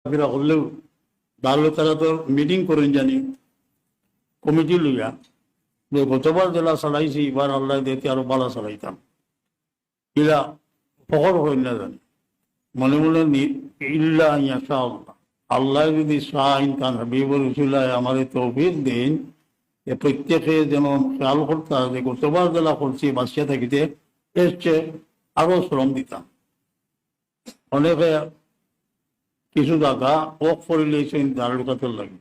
ফিরা করলেও দাঁড়ালো তারা তো মিটিং করেন জানি কমিটি লইয়া যে গতবার জেলা চালাইছি এবার আল্লাহ দিতে আরো ভালো চালাইতাম ইলা ফখর হইল না জানি মনে মনে ইল্লা ইয়াশা আল্লাহ আল্লাহ যদি শাহিন খান হাবিবুর রসুল্লাহ আমার তৌফিক দিন এ প্রত্যেকে যেন খেয়াল করতে যে গতবার জেলা করছি বাসিয়া থাকিতে এর চেয়ে আরো শ্রম দিতাম অনেকে কিছু জায়গা ওক পরিলেছেন দাঁড়ার কাছে লাগে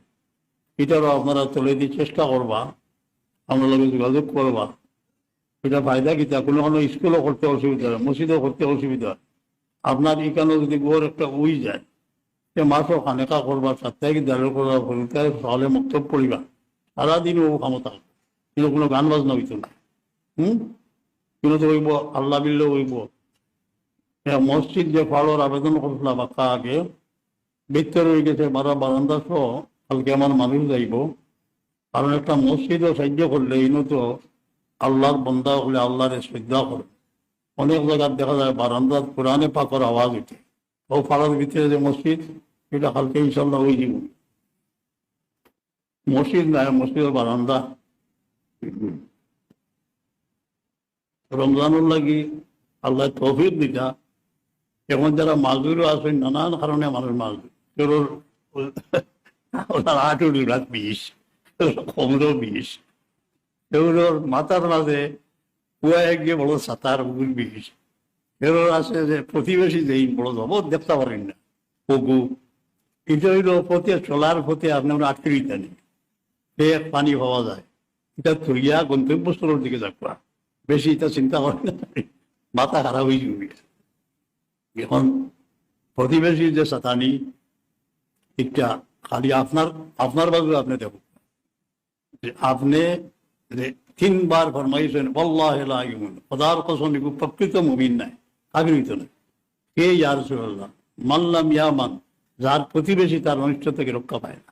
এটারও আপনারা তুলে দিয়ে চেষ্টা করবা আপনার লগে যোগাযোগ করবা এটা ফায়দা কিতা কোনো কোনো স্কুলও করতে অসুবিধা হয় মসজিদও করতে অসুবিধা হয় আপনার এখানে যদি গোর একটা উই যায় সে মাছও খানেকা করবা সাপ্তাহিক দাঁড়িয়ে করবা তাহলে মক্তব পড়িবা সারাদিন ও ক্ষমতা কিন্তু কোনো গান বাজনা হইতো না কিন্তু তো হইব আল্লাহ বিল্লে হইব মসজিদ যে ফাড়োর আবেদন করছিলাম বাক্কা আগে ভিতরে হয়ে গেছে বারান্দা সহ কালকে আমার মানুষ যাইব কারণ একটা মসজিদও সাহায্য করলে ইনো তো আল্লাহর বন্দা হলে আল্লাহরে শ্রদ্ধা করে অনেক জায়গায় দেখা যায় বারান্দার কোরআনে পাকর আওয়াজ উঠে ও পাড়ার ভিতরে যে মসজিদ এটা কালকে ইনশাল্লাহ ওই দিব মসজিদ নাই মসজিদের বারান্দা রমজানুর লাগি আল্লাহ তৌফিক দিতা এখন যারা মাজুরও আছেন নানান কারণে মানুষ মাজুর কেউ ওনার 8 রাত 20 15 20 কেউর মাথার মাঝে কুয়া গিয়ে বড় 7 20 কেউ আছে যে প্রতিবেশী যেই বড় জবর দেখতে পারেন না পগু এটা হইল পথে চলার পথে আপনার আটকিরিতা নেই এক পানি পাওয়া যায় এটা থইয়া গন্তব্যস্থলের দিকে যাবা বেশি এটা চিন্তা করেন না মাথা খারাপ হয়ে যাবে এখন প্রতিবেশী যে সাতানি একটা খালি আপনার বাজু আপনি দেখুন যে আপনি যে 3 বার ফরমাইছেন আল্লাহ খোদার কসম প্রকৃত মুমিন নাই কাবির হইত না কে ইয়া রাসূলুল্লাহ মাল্লাম ইয়ামান যার প্রতিবেশী তার অনিষ্ট থেকে রক্ষা পায় না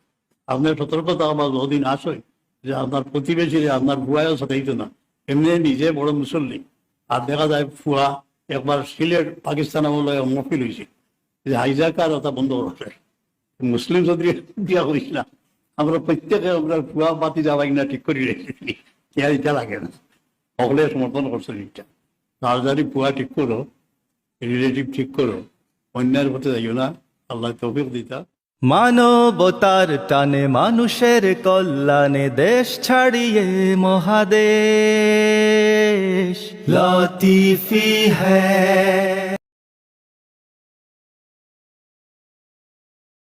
আপনার সতর্কতা আবার বহুদিন আসয় যে আপনার প্রতিবেশী আপনার ভুয়াও সাথে হইতো না এমনি নিজে বড় মুসল্লি আর দেখা যায় ফুয়া একবার সিলেট পাকিস্তান আমলে মফিল হয়েছে যে হাইজাকার ওটা বন্ধ করে মুসলিম যদি দিয়া করিস না আমরা প্রত্যেকে আমরা ফুয়া বাতি যাওয়াই না ঠিক করে রেখেছি এটা লাগে না সকলে সমর্থন করছে এটা রাজধানী ফুয়া ঠিক করো রিলেটিভ ঠিক করো অন্যায়ের হতে যাইও না আল্লাহ তৌফিক দিতা মানবতার টানে মানুষের কল্যাণে দেশ ছাড়িয়ে মহাদেশ লতিফি হ্যায়